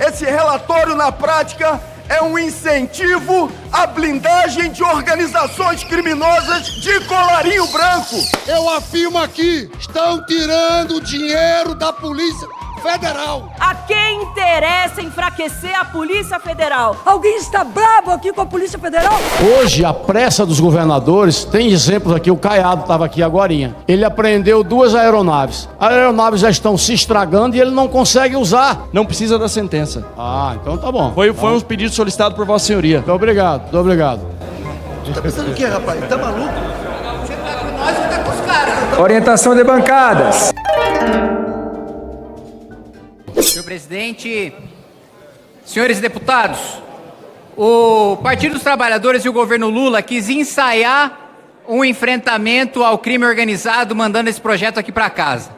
Esse relatório, na prática, é um incentivo à blindagem de organizações criminosas de colarinho branco. Eu afirmo aqui, estão tirando o dinheiro da Polícia Federal. A quem interessa enfraquecer a Polícia Federal? Alguém está bravo aqui com a Polícia Federal? Hoje, a pressa dos governadores, tem exemplos aqui, o Caiado estava aqui agorinha. Ele apreendeu 2 aeronaves. As aeronaves já estão se estragando e ele não consegue usar. Não precisa da sentença. Ah, então tá bom. Foi um pedido solicitado por Vossa Senhoria. Muito obrigado, muito obrigado. Tu tá pensando o quê, rapaz? Tá maluco? Você tá com nós ou tá com os caras? Orientação de bancadas. Senhor presidente, senhores deputados, o Partido dos Trabalhadores e o governo Lula quis ensaiar um enfrentamento ao crime organizado mandando esse projeto aqui para casa.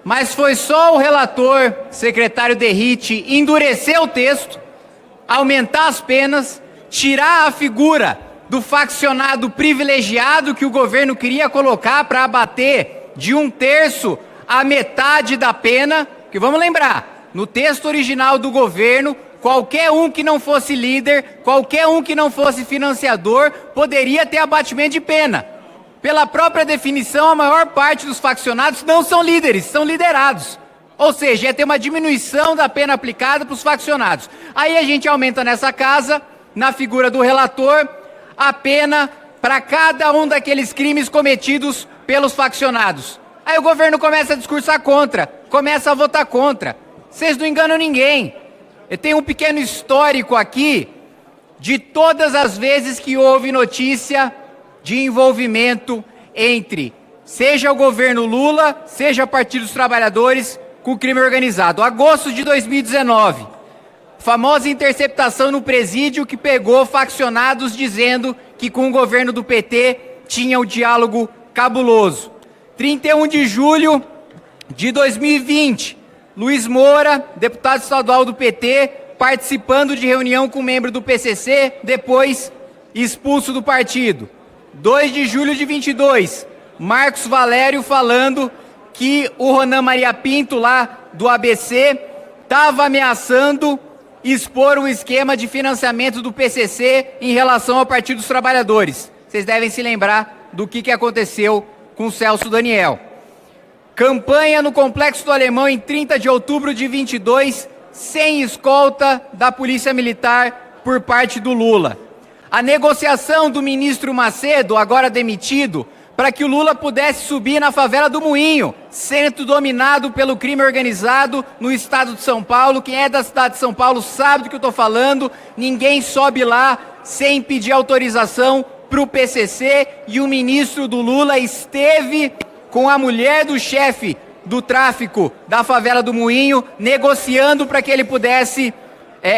Mas foi só o relator, secretário Derrite, endurecer o texto, aumentar as penas, tirar a figura do faccionado privilegiado que o governo queria colocar para abater de 1/3 a metade da pena, que vamos lembrar, no texto original do governo, qualquer um que não fosse líder, qualquer um que não fosse financiador, poderia ter abatimento de pena. Pela própria definição, a maior parte dos faccionados não são líderes, são liderados. Ou seja, ia ter uma diminuição da pena aplicada para os faccionados. Aí a gente aumenta nessa casa, na figura do relator, a pena para cada um daqueles crimes cometidos pelos faccionados. Aí o governo começa a discursar contra, começa a votar contra. Vocês não enganam ninguém. Eu tenho um pequeno histórico aqui de todas as vezes que houve notícia de envolvimento entre, seja o governo Lula, seja o Partido dos Trabalhadores, com o crime organizado. Agosto de 2019, famosa interceptação no presídio que pegou faccionados dizendo que com o governo do PT tinha um diálogo cabuloso. 31 de julho de 2020, Luiz Moura, deputado estadual do PT, participando de reunião com membro do PCC, depois expulso do partido. 2 de julho de 22, Marcos Valério falando que o Ronan Maria Pinto, lá do ABC, estava ameaçando expor um esquema de financiamento do PCC em relação ao Partido dos Trabalhadores. Vocês devem se lembrar do que aconteceu com o Celso Daniel. Campanha no Complexo do Alemão em 30 de outubro de 22, sem escolta da Polícia Militar por parte do Lula. A negociação do ministro Macedo, agora demitido, para que o Lula pudesse subir na favela do Moinho, centro dominado pelo crime organizado no estado de São Paulo. Quem é da cidade de São Paulo sabe do que eu estou falando. Ninguém sobe lá sem pedir autorização para o PCC, e o ministro do Lula esteve com a mulher do chefe do tráfico da favela do Moinho, negociando para que ele pudesse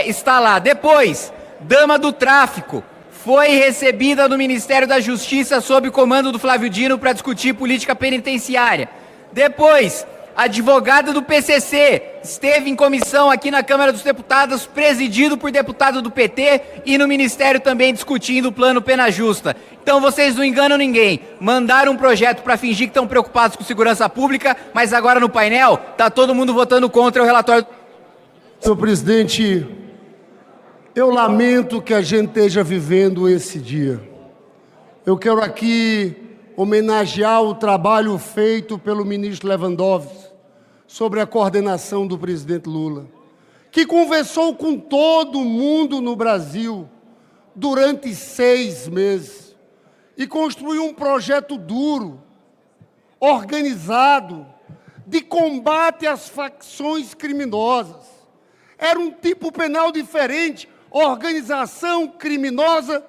estar lá. Depois, dama do tráfico foi recebida no Ministério da Justiça sob o comando do Flávio Dino para discutir política penitenciária. Depois, advogada do PCC esteve em comissão aqui na Câmara dos Deputados, presidido por deputado do PT, e no Ministério também discutindo o plano Pena Justa. Então vocês não enganam ninguém. Mandaram um projeto para fingir que estão preocupados com segurança pública, mas agora no painel está todo mundo votando contra o relatório. Senhor presidente, eu lamento que a gente esteja vivendo esse dia. Eu quero aqui homenagear o trabalho feito pelo ministro Lewandowski sobre a coordenação do presidente Lula, que conversou com todo mundo no Brasil durante 6 meses e construiu um projeto duro, organizado, de combate às facções criminosas. Era um tipo penal diferente, organização criminosa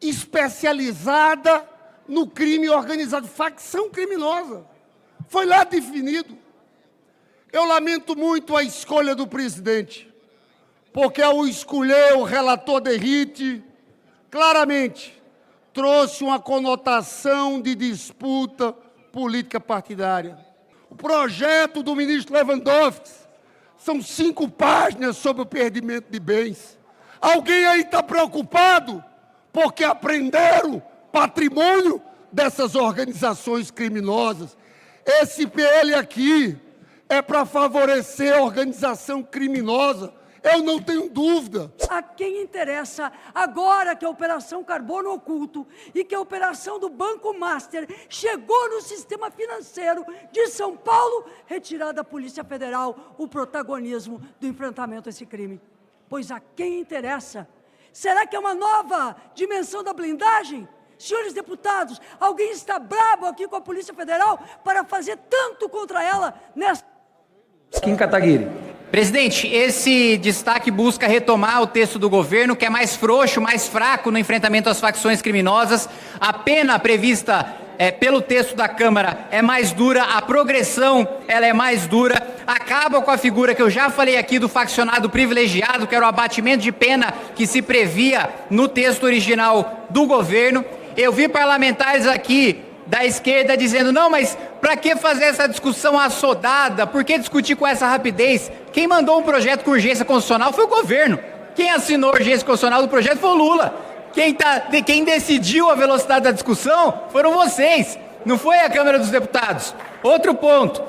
especializada no crime organizado, facção criminosa. Foi lá definido. Eu lamento muito a escolha do presidente, porque ao escolher o relator Derrite, claramente trouxe uma conotação de disputa política partidária. O projeto do ministro Lewandowski são 5 páginas sobre o perdimento de bens. Alguém aí está preocupado porque apreenderam patrimônio dessas organizações criminosas? Esse PL aqui é para favorecer a organização criminosa. Eu não tenho dúvida. A quem interessa, agora que a Operação Carbono Oculto e que a operação do Banco Master chegou no sistema financeiro de São Paulo, retirar da Polícia Federal o protagonismo do enfrentamento a esse crime. Pois a quem interessa? Será que é uma nova dimensão da blindagem? Senhores deputados, alguém está brabo aqui com a Polícia Federal para fazer tanto contra ela nessa... Kim Kataguiri. Presidente, esse destaque busca retomar o texto do governo, que é mais frouxo, mais fraco no enfrentamento às facções criminosas. A pena prevista pelo texto da Câmara é mais dura, a progressão ela é mais dura, acaba com a figura que eu já falei aqui do faccionado privilegiado, que era o abatimento de pena que se previa no texto original do governo. Eu vi parlamentares aqui da esquerda dizendo, não, mas para que fazer essa discussão assodada? Por que discutir com essa rapidez? Quem mandou um projeto com urgência constitucional foi o governo. Quem assinou a urgência constitucional do projeto foi o Lula. Quem decidiu a velocidade da discussão foram vocês, não foi a Câmara dos Deputados. Outro ponto,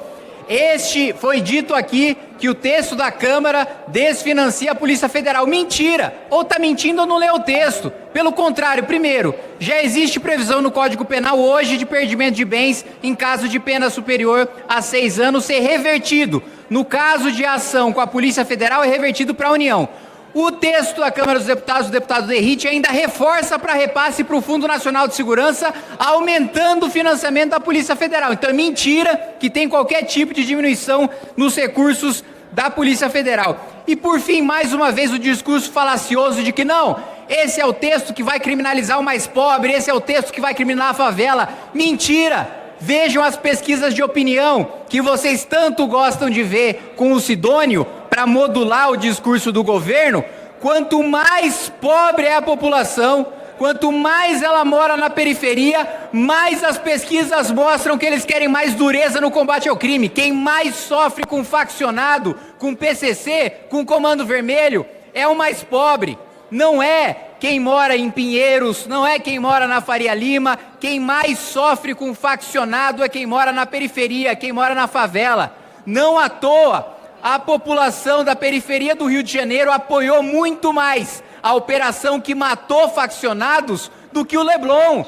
foi dito aqui que o texto da Câmara desfinancia a Polícia Federal. Mentira! Ou está mentindo ou não leu o texto. Pelo contrário, primeiro, já existe previsão no Código Penal hoje de perdimento de bens em caso de pena superior a 6 anos ser revertido. No caso de ação com a Polícia Federal, é revertido para a União. O texto da Câmara dos Deputados, o deputado Derrite, ainda reforça para repasse para o Fundo Nacional de Segurança, aumentando o financiamento da Polícia Federal. Então é mentira que tem qualquer tipo de diminuição nos recursos da Polícia Federal. E por fim, mais uma vez, o discurso falacioso de que não, esse é o texto que vai criminalizar o mais pobre, esse é o texto que vai criminalizar a favela. Mentira! Vejam as pesquisas de opinião que vocês tanto gostam de ver com o Sidônio para modular o discurso do governo. Quanto mais pobre é a população, quanto mais ela mora na periferia, mais as pesquisas mostram que eles querem mais dureza no combate ao crime. Quem mais sofre com faccionado, com PCC, com Comando Vermelho, é o mais pobre. Não é quem mora em Pinheiros, não é quem mora na Faria Lima. Quem mais sofre com faccionado é quem mora na periferia, quem mora na favela. Não à toa, a população da periferia do Rio de Janeiro apoiou muito mais a operação que matou faccionados do que o Leblon,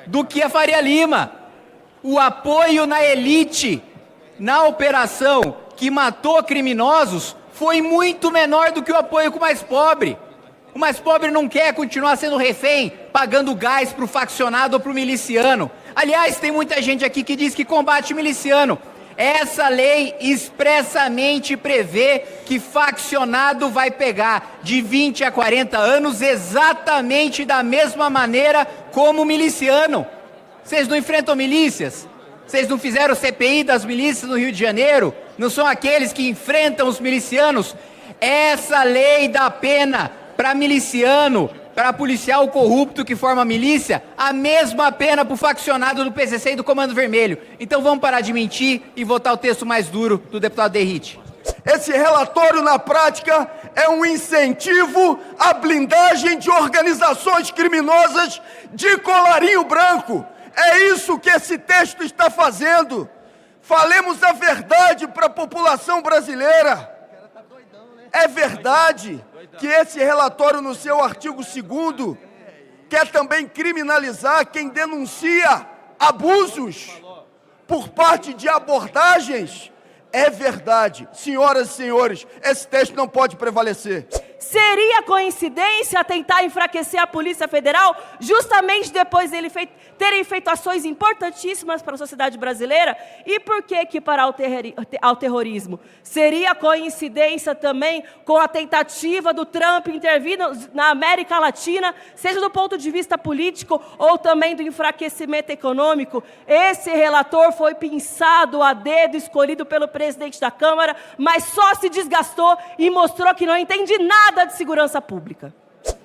do que a Faria Lima. O apoio na elite, na operação que matou criminosos, foi muito menor do que o apoio com o mais pobre. O mais pobre não quer continuar sendo refém, pagando gás para o faccionado ou para o miliciano. Aliás, tem muita gente aqui que diz que combate miliciano. Essa lei expressamente prevê que faccionado vai pegar de 20 a 40 anos exatamente da mesma maneira como miliciano. Vocês não enfrentam milícias? Vocês não fizeram CPI das milícias no Rio de Janeiro? Não são aqueles que enfrentam os milicianos? Essa lei dá pena para miliciano, para policial corrupto que forma milícia, a mesma pena para o faccionado do PCC e do Comando Vermelho. Então vamos parar de mentir e votar o texto mais duro do deputado Derrite. Esse relatório, na prática, é um incentivo à blindagem de organizações criminosas de colarinho branco. É isso que esse texto está fazendo. Falemos a verdade para a população brasileira. É verdade que esse relatório, no seu artigo 2º, quer também criminalizar quem denuncia abusos por parte de abordagens. É verdade. Senhoras e senhores, esse texto não pode prevalecer. Seria coincidência tentar enfraquecer a Polícia Federal justamente depois dele terem feito ações importantíssimas para a sociedade brasileira? E por que equiparar ao terrorismo? Seria coincidência também com a tentativa do Trump intervir na América Latina, seja do ponto de vista político ou também do enfraquecimento econômico? Esse relator foi pensado a dedo, escolhido pelo presidente da Câmara, mas só se desgastou e mostrou que não entende nada de segurança pública.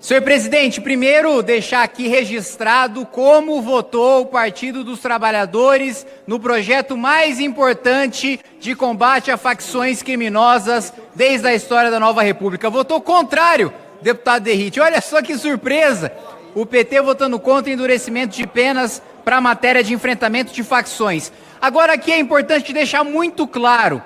Senhor presidente, primeiro deixar aqui registrado como votou o Partido dos Trabalhadores no projeto mais importante de combate a facções criminosas desde a história da Nova República. Votou contrário, deputado Derrite. Olha só que surpresa, o PT votando contra endurecimento de penas para a matéria de enfrentamento de facções. Agora aqui é importante deixar muito claro,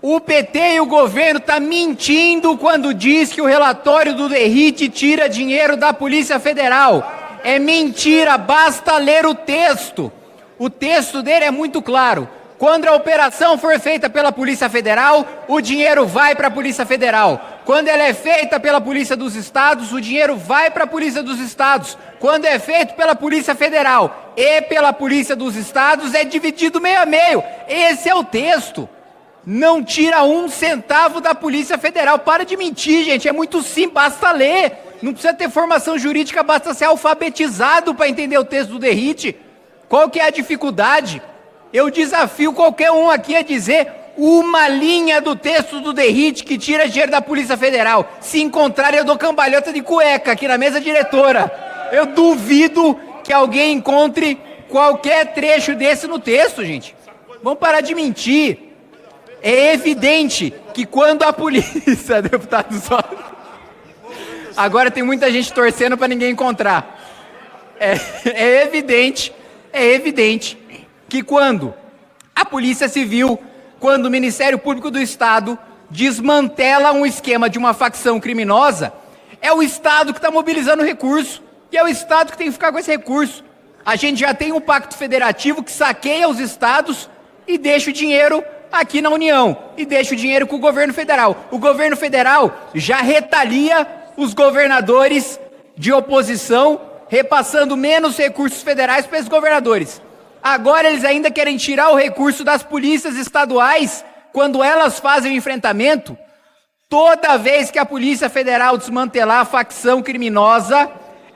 O PT e o governo estão mentindo quando diz que o relatório do Derrite tira dinheiro da Polícia Federal. É mentira, basta ler o texto. O texto dele é muito claro. Quando a operação for feita pela Polícia Federal, o dinheiro vai para a Polícia Federal. Quando ela é feita pela Polícia dos Estados, o dinheiro vai para a Polícia dos Estados. Quando é feito pela Polícia Federal e pela Polícia dos Estados, é dividido meio a meio. Esse é o texto. Não tira 1 centavo da Polícia Federal. Para de mentir, gente. É muito simples, basta ler. Não precisa ter formação jurídica, basta ser alfabetizado para entender o texto do Derrite. Qual que é a dificuldade? Eu desafio qualquer um aqui a dizer uma linha do texto do Derrite que tira dinheiro da Polícia Federal. Se encontrar, eu dou cambalhota de cueca aqui na mesa diretora. Eu duvido que alguém encontre qualquer trecho desse no texto, gente. Vamos parar de mentir. É evidente que quando a polícia... Deputado só... Agora tem muita gente torcendo para ninguém encontrar. É evidente que quando a Polícia Civil, quando o Ministério Público do Estado desmantela um esquema de uma facção criminosa, é o Estado que está mobilizando recurso, e é o Estado que tem que ficar com esse recurso. A gente já tem um pacto federativo que saqueia os estados e deixa o dinheiro aqui na União, e deixa o dinheiro com o governo federal. O governo federal já retalia os governadores de oposição, repassando menos recursos federais para esses governadores. Agora eles ainda querem tirar o recurso das polícias estaduais quando elas fazem o enfrentamento. Toda vez que a Polícia Federal desmantelar a facção criminosa,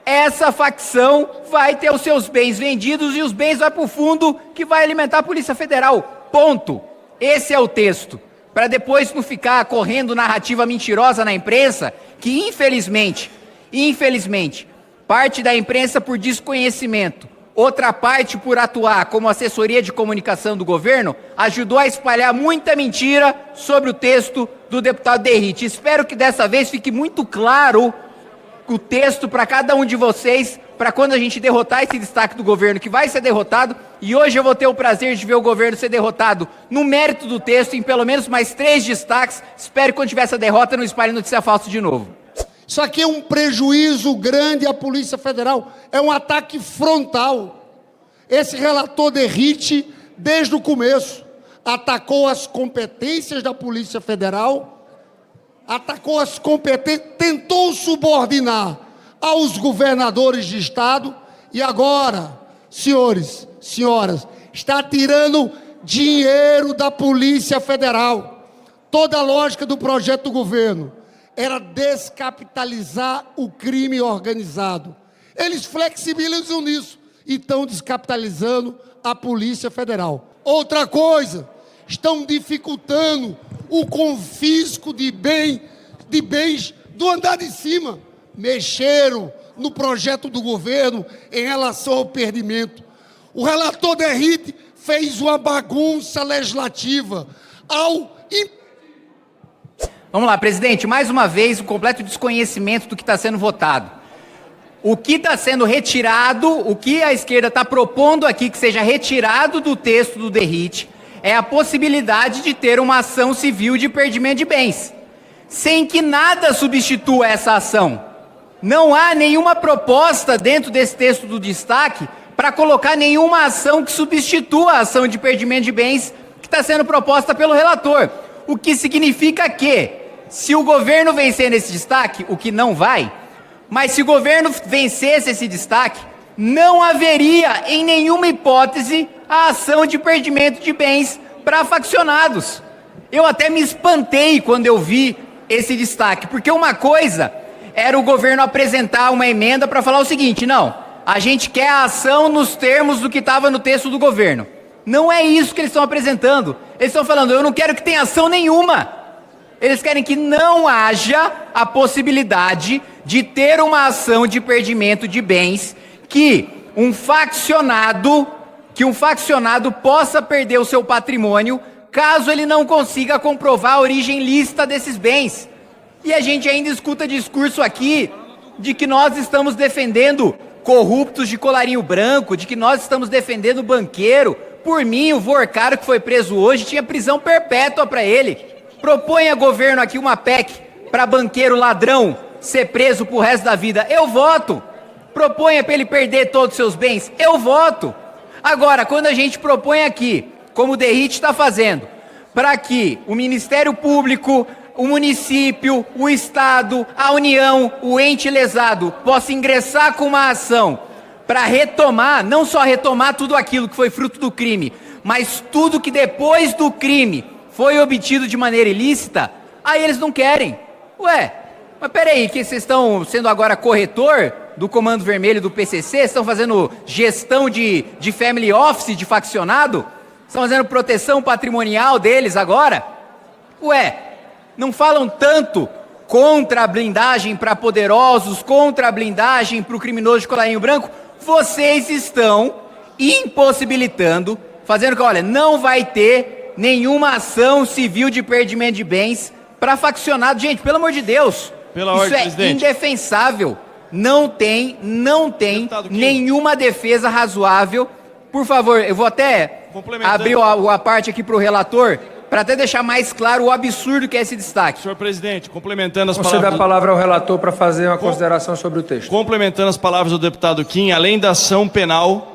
essa facção vai ter os seus bens vendidos e os bens vão para o fundo que vai alimentar a Polícia Federal. Ponto. Esse é o texto. Para depois não ficar correndo narrativa mentirosa na imprensa, que infelizmente, parte da imprensa por desconhecimento, outra parte por atuar como assessoria de comunicação do governo, ajudou a espalhar muita mentira sobre o texto do deputado Derrite. Espero que dessa vez fique muito claro o texto para cada um de vocês, para quando a gente derrotar esse destaque do governo, que vai ser derrotado, e hoje eu vou ter o prazer de ver o governo ser derrotado no mérito do texto, em pelo menos mais 3 destaques. Espero que quando tiver essa derrota não espalhe notícia falsa de novo. Isso aqui é um prejuízo grande à Polícia Federal, é um ataque frontal. Esse relator Derrite, desde o começo, atacou as competências da Polícia Federal, atacou as competências, tentou subordinar aos governadores de estado e agora, senhores, senhoras, está tirando dinheiro da Polícia Federal. Toda a lógica do projeto do governo era descapitalizar o crime organizado. Eles flexibilizam nisso e estão descapitalizando a Polícia Federal. Outra coisa, estão dificultando o confisco de bens do andar de cima. Mexeram no projeto do governo em relação ao perdimento. O relator Derrite fez uma bagunça legislativa ao... Vamos lá, presidente, mais uma vez o completo desconhecimento do que está sendo votado. O que está sendo retirado, o que a esquerda está propondo aqui que seja retirado do texto do Derrite é a possibilidade de ter uma ação civil de perdimento de bens, sem que nada substitua essa ação. Não há nenhuma proposta dentro desse texto do destaque para colocar nenhuma ação que substitua a ação de perdimento de bens que está sendo proposta pelo relator. O que significa que, se o governo vencer nesse destaque, o que não vai, mas se o governo vencesse esse destaque, não haveria em nenhuma hipótese a ação de perdimento de bens para faccionados. Eu até me espantei quando eu vi esse destaque, porque uma coisa era o governo apresentar uma emenda para falar o seguinte: não, a gente quer a ação nos termos do que estava no texto do governo. Não é isso que eles estão apresentando. Eles estão falando, eu não quero que tenha ação nenhuma. Eles querem que não haja a possibilidade de ter uma ação de perdimento de bens que um faccionado possa perder o seu patrimônio caso ele não consiga comprovar a origem lícita desses bens. E a gente ainda escuta discurso aqui de que nós estamos defendendo corruptos de colarinho branco, de que nós estamos defendendo banqueiro. Por mim, o Vorcaro que foi preso hoje tinha prisão perpétua para ele. Proponha governo aqui uma PEC para banqueiro ladrão ser preso pro resto da vida. Eu voto. Proponha para ele perder todos os seus bens. Eu voto. Agora, quando a gente propõe aqui, como o Derrite está fazendo, para que o Ministério Público, o município, o Estado, a União, o ente lesado possa ingressar com uma ação para retomar, não só retomar tudo aquilo que foi fruto do crime, mas tudo que depois do crime foi obtido de maneira ilícita, aí eles não querem. Ué, mas peraí, que vocês estão sendo agora corretor do Comando Vermelho do PCC? Estão fazendo gestão de family office, de faccionado? Estão fazendo proteção patrimonial deles agora? Ué, não falam tanto contra a blindagem para poderosos, contra a blindagem para o criminoso de colarinho branco? Vocês estão impossibilitando, fazendo que, olha, não vai ter nenhuma ação civil de perdimento de bens para faccionado. Gente, pelo amor de Deus, isso é indefensável. Não tem nenhuma defesa razoável. Por favor, eu vou até abrir a parte aqui para o relator, para até deixar mais claro o absurdo que é esse destaque. Senhor presidente, complementando as Conceda palavras... a palavra ao relator para fazer uma consideração sobre o texto. Complementando as palavras do deputado Kim, além da ação penal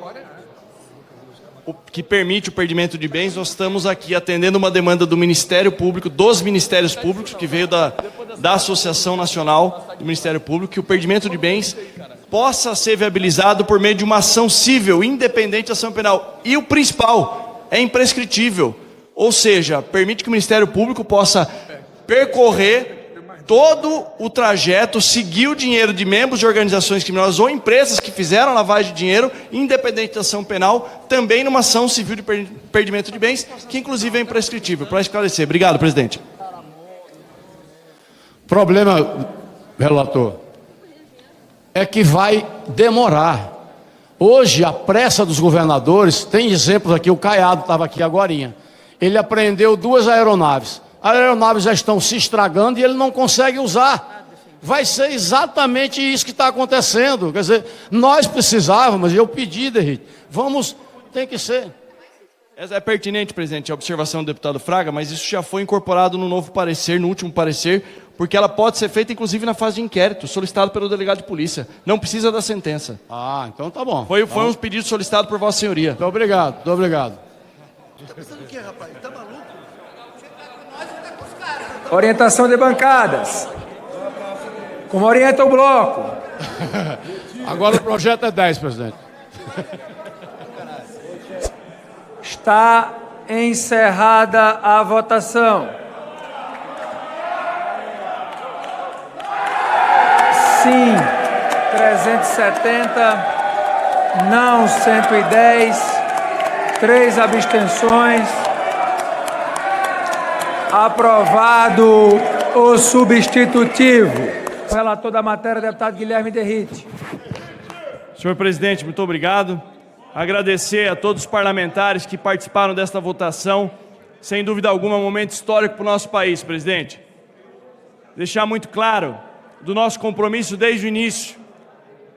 que permite o perdimento de bens, nós estamos aqui atendendo uma demanda do Ministério Público, dos Ministérios Públicos, que veio da Associação Nacional do Ministério Público, que o perdimento de bens possa ser viabilizado por meio de uma ação cível, independente da ação penal. E o principal, é imprescritível. Ou seja, permite que o Ministério Público possa percorrer todo o trajeto, seguir o dinheiro de membros de organizações criminosas ou empresas que fizeram lavagem de dinheiro, independente da ação penal, também numa ação civil de perdimento de bens, que inclusive é imprescritível. Para esclarecer. Obrigado, presidente. Problema, relator, é que vai demorar. Hoje, a pressa dos governadores, tem exemplos aqui, o Caiado estava aqui agorinha. Ele apreendeu 2 aeronaves. As aeronaves já estão se estragando e ele não consegue usar. Vai ser exatamente isso que está acontecendo. Quer dizer, nós precisávamos, eu pedi, Derrite, tem que ser. É pertinente, presidente, a observação do deputado Fraga, mas isso já foi incorporado no novo parecer, no último parecer, porque ela pode ser feita, inclusive, na fase de inquérito, solicitado pelo delegado de polícia. Não precisa da sentença. Ah, então tá bom. Foi um pedido solicitado por Vossa Senhoria. Muito obrigado, muito obrigado. Tá pensando o quê, rapaz? Tá maluco? Orientação de bancadas. Como orienta o bloco. Agora o projeto é 10, presidente. Está encerrada a votação. Sim, 370. Não, 110. 3 abstenções. Aprovado o substitutivo. O relator da matéria, deputado Guilherme Derrite. Senhor presidente, muito obrigado. Agradecer a todos os parlamentares que participaram desta votação. Sem dúvida alguma, um momento histórico para o nosso país, presidente. Deixar muito claro do nosso compromisso desde o início,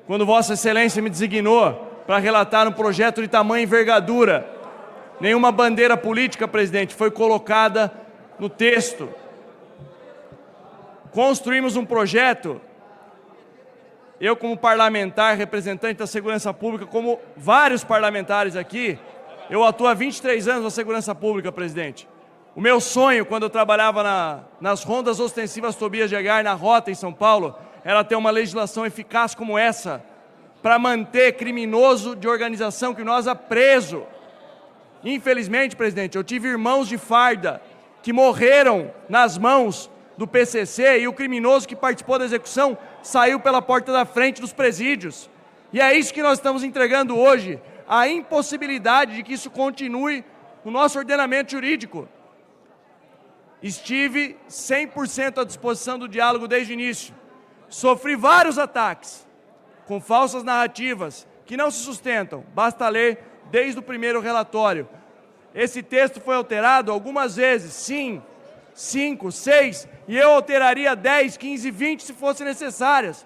quando Vossa Excelência me designou para relatar um projeto de tamanha envergadura. Nenhuma bandeira política, presidente, foi colocada no texto. Construímos um projeto, eu como parlamentar, representante da segurança pública, como vários parlamentares aqui, eu atuo há 23 anos na segurança pública, presidente. O meu sonho, quando eu trabalhava nas rondas ostensivas Tobias de Aguiar, na Rota, em São Paulo, era ter uma legislação eficaz como essa, para manter criminoso de organização criminosa preso. Infelizmente, presidente, eu tive irmãos de farda que morreram nas mãos do PCC e o criminoso que participou da execução saiu pela porta da frente dos presídios. E é isso que nós estamos entregando hoje, a impossibilidade de que isso continue no nosso ordenamento jurídico. Estive 100% à disposição do diálogo desde o início. Sofri vários ataques com falsas narrativas que não se sustentam. Basta ler desde o primeiro relatório. Esse texto foi alterado algumas vezes, sim, 5, 6, e eu alteraria 10, 15, 20 se fossem necessárias,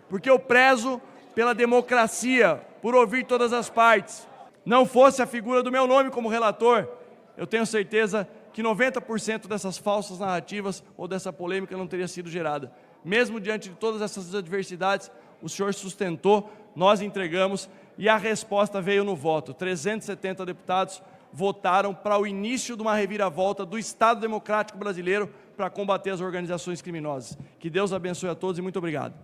porque eu prezo pela democracia, por ouvir todas as partes. Não fosse a figura do meu nome como relator, eu tenho certeza que 90% dessas falsas narrativas ou dessa polêmica não teria sido gerada. Mesmo diante de todas essas adversidades, o senhor sustentou, nós entregamos e a resposta veio no voto. 370 deputados votaram para o início de uma reviravolta do Estado Democrático Brasileiro para combater as organizações criminosas. Que Deus abençoe a todos e muito obrigado.